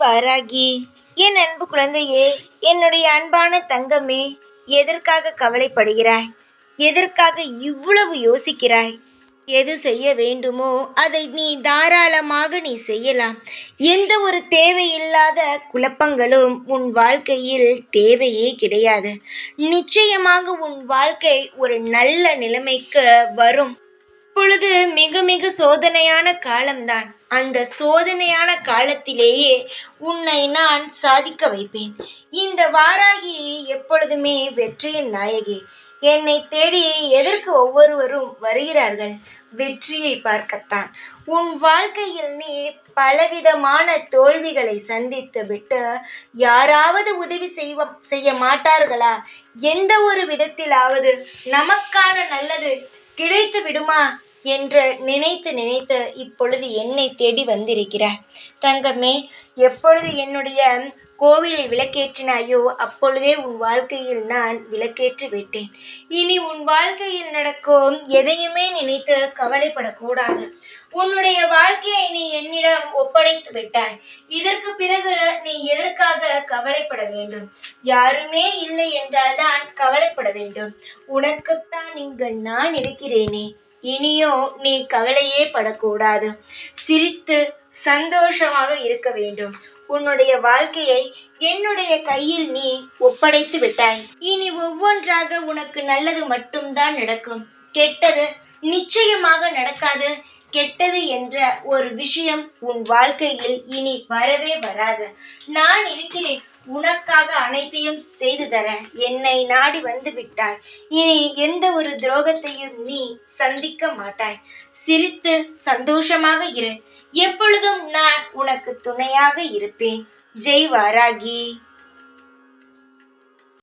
வாராகி, என் அன்பு குழந்தையே, என்னுடைய அன்பான தங்கமே, எதற்காக கவலைப்படுகிறாய்? எதற்காக இவ்வளவு யோசிக்கிறாய்? எது செய்ய வேண்டுமோ அதை நீ தாராளமாக செய்யலாம். எந்த ஒரு தேவையில்லாத குழப்பங்களும் உன் வாழ்க்கையில் தேவையே கிடையாது. நிச்சயமாக உன் வாழ்க்கை ஒரு நல்ல நிலைமைக்கு வரும். இப்பொழுது மிக மிக சோதனையான காலம்தான். அந்த சோதனையான காலத்திலேயே உன்னை நான் சாதிக்க வைப்பேன். இந்த வாராகி எப்பொழுதுமே வெற்றியின் நாயகி. என்னை தேடி எதற்கு ஒவ்வொருவரும் வருகிறார்கள்? வெற்றியை பார்க்கத்தான். உன் வாழ்க்கையில் நீ பலவிதமான தோல்விகளை சந்தித்து விட்டு யாராவது உதவி செய்ய மாட்டார்களா? எந்த ஒரு விதத்திலாவது நமக்கான நல்லது கிடைத்து விடுமா என்று நினைத்து நினைத்து இப்பொழுது என்னை தேடி வந்திருக்கிறார். தங்கமே, எப்பொழுது என்னுடைய கோவிலில் விளக்கேற்றினாயோ அப்பொழுதே உன் வாழ்க்கையில் நான் விளக்கேற்றி விட்டேன். இனி உன் வாழ்க்கையில் நடக்கும் எதையுமே நினைத்து கவலைப்படக்கூடாது. உன்னுடைய வாழ்க்கையை நீ என்னிடம் ஒப்படைத்து விட்டாய். இதற்கு பிறகு நீ எதற்காக கவலைப்பட வேண்டும்? யாருமே இல்லை என்றால் தான் கவலைப்பட வேண்டும். உனக்குத்தான் இங்கு நான் இருக்கிறேனே. இனியோ நீ கவலையே படக்கூடாது. சிரித்து சந்தோஷமாக இருக்க வேண்டும். உன்னுடைய வாழ்க்கையை என்னுடைய கையில் நீ ஒப்படைத்து விட்டாய். இனி ஒவ்வொன்றாக உனக்கு நல்லது மட்டும்தான் நடக்கும். கெட்டது நிச்சயமாக நடக்காது. கெட்டது என்ற ஒரு விஷயம் உன் வாழ்க்கையில் இனி வரவே வராது. நான் இருக்கிறேன். உனக்காக அனைத்தையும் செய்து தர என்னை நாடி வந்து விட்டாய். இனி எந்த ஒரு துரோகத்தையும் நீ சந்திக்க மாட்டாய். சிரித்து சந்தோஷமாக இரு. எப்பொழுதும் நான் உனக்கு துணையாக இருப்பேன். ஜெய் வாராகி.